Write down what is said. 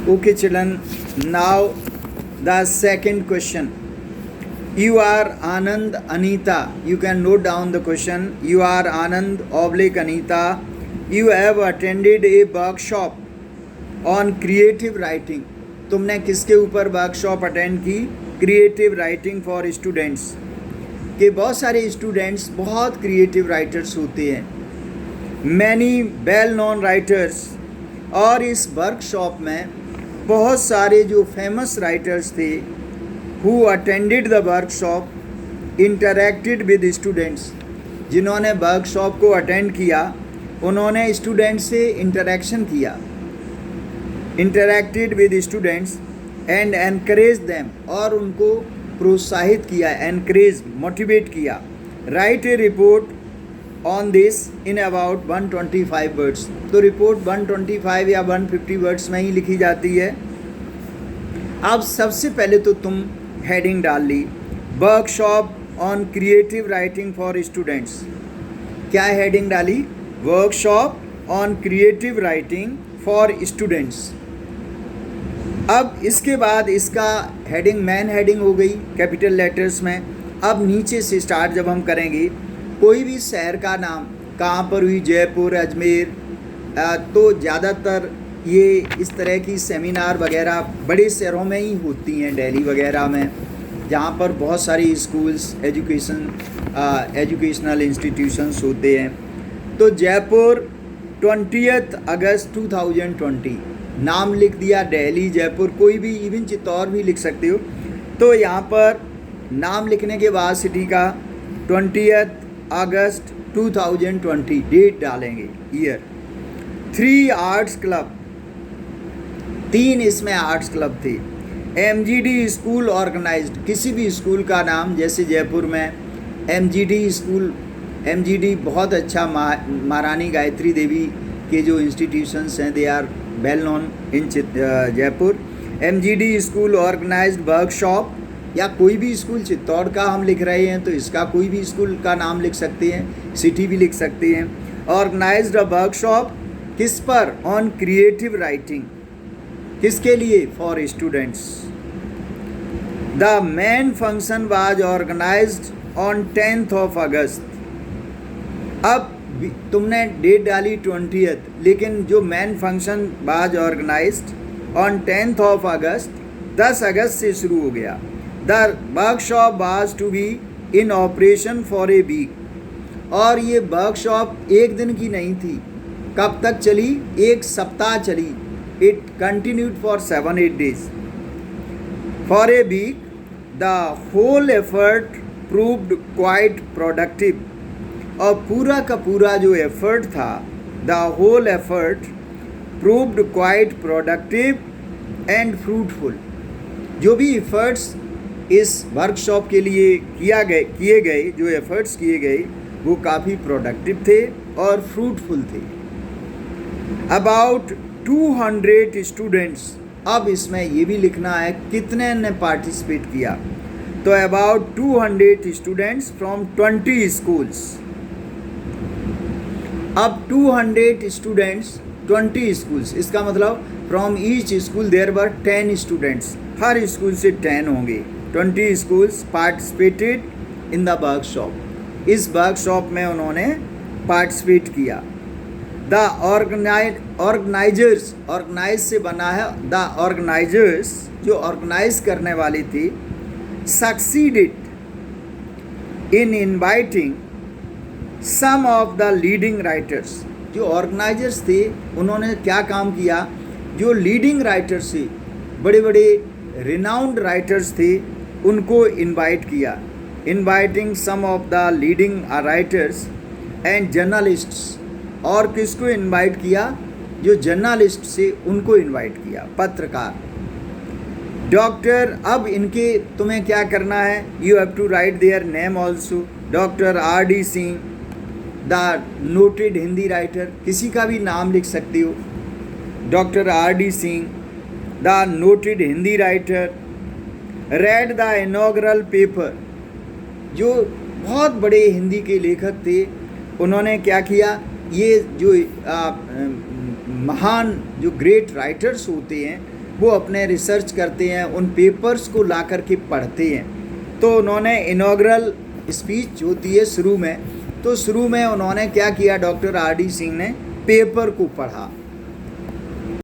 Okay, children. Now the second question. You are Anand Anita. You can note down the question. You are Anand oblique Anita. You have attended a workshop on creative writing. तुमने किसके ऊपर workshop attend की? Creative writing for students. के बहुत सारे students बहुत creative writers होते हैं, मैनी वेल नोन राइटर्स. और इस वर्कशॉप में बहुत सारे जो फेमस राइटर्स थे who attended the workshop interacted with students. जिन्होंने वर्कशॉप को अटेंड किया उन्होंने स्टूडेंट से इंटरेक्शन किया, interacted with students and encourage them, और उनको प्रोत्साहित किया, एनकरेज मोटिवेट किया. Right A report on this in about 125 words. तो रिपोर्ट 125 या 150 वर्ड्स में ही लिखी जाती है. अब सबसे पहले तो तुम हेडिंग डाल ली, workshop on creative writing for students. क्या हेडिंग डाली? Workshop on creative writing for students. अब इसके बाद इसका हेडिंग मैन हेडिंग हो गई कैपिटल लेटर्स में. अब नीचे से स्टार्ट जब हम करेंगे, कोई भी शहर का नाम, कहाँ पर हुई, जयपुर, अजमेर, तो ज़्यादातर ये इस तरह की सेमिनार वगैरह बड़े शहरों में ही होती हैं, दिल्ली वगैरह में, जहाँ पर बहुत सारी स्कूल्स, एजुकेशनल इंस्टीट्यूशंस होते हैं. तो जयपुर 20 अगस्त 2020 नाम लिख दिया. दिल्ली, जयपुर, कोई भी, इवन चित्तौड़ भी लिख सकते हो. तो यहाँ पर नाम लिखने के बाद सिटी का 20 अगस्त 2020 डेट डालेंगे, ईयर. 3 आर्ट्स क्लब, 3 इसमें आर्ट्स क्लब थे. MGD स्कूल ऑर्गेनाइज्ड, किसी भी स्कूल का नाम, जैसे जयपुर में MGD स्कूल, MGD बहुत अच्छा, महारानी गायत्री देवी के जो इंस्टीट्यूशंस हैं they are well known in Jaipur. MGD school organised workshop, या कोई भी स्कूल, चित्तौड़ का हम लिख रहे हैं तो इसका कोई भी स्कूल का नाम लिख सकते हैं, सिटी भी लिख सकते हैं. ऑर्गेनाइज्ड अ वर्कशॉप किस पर? On creative writing. किसके लिए? For students. The main function was organised on 10 August. अब तुमने डेट डाली 20th, लेकिन जो main function was organised on 10 August 10 अगस्त से शुरू हो गया. The workshop was to be in operation for a week. और ये वर्कशॉप एक दिन की नहीं थी. कब तक चली? 1 सप्ताह चली. It continued for 7-8 days. For a week the whole effort proved quite productive. और पूरा का पूरा जो एफर्ट था, the whole effort proved quite productive and fruitful. जो भी एफर्ट्स इस वर्कशॉप के लिए किए गए, जो एफर्ट्स किए गए, वो काफ़ी प्रोडक्टिव थे और फ्रूटफुल थे. About 200 students. अब इसमें ये भी लिखना है कितने ने पार्टिसिपेट किया. तो अबाउट 200 स्टूडेंट्स फ्रॉम 20 स्कूल्स. अब 200 स्टूडेंट्स 20 स्कूल्स, इसका मतलब from each school there were 10 students. हर स्कूल से 10 होंगे. 20 schools participated in the workshop. इस वर्कशॉप में उन्होंने पार्टिसिपेट किया. द ऑर्गेनाइजर्स, ऑर्गेनाइज से बना है, द ऑर्गेनाइजर्स जो ऑर्गेनाइज करने वाले थे, succeeded in inviting some of the leading writers. जो ऑर्गेनाइजर्स थे उन्होंने क्या काम किया? जो लीडिंग राइटर्स थे, बड़े बड़े रिनाउंड राइटर्स थे, उनको इनवाइट किया. Inviting some of the leading writers and journalists. और किसको इनवाइट किया? जो जर्नलिस्ट से उनको इनवाइट किया, पत्रकार. डॉक्टर, अब इनके तुम्हें क्या करना है? You have to write their name also. Doctor R.D. Singh, the noted Hindi writer, किसी का भी नाम लिख सकते हो. Doctor R.D. Singh, the noted Hindi writer, read the inaugural paper. जो बहुत बड़े हिंदी के लेखक थे, उन्होंने क्या किया? ये जो महान जो ग्रेट राइटर्स होते हैं वो अपने रिसर्च करते हैं, उन पेपर्स को ला कर के पढ़ते हैं। तो उन्होंने इनॉग्रल स्पीच होती है शुरू में, तो शुरू में उन्होंने क्या किया, डॉक्टर आर डी सिंह ने पेपर को पढ़ा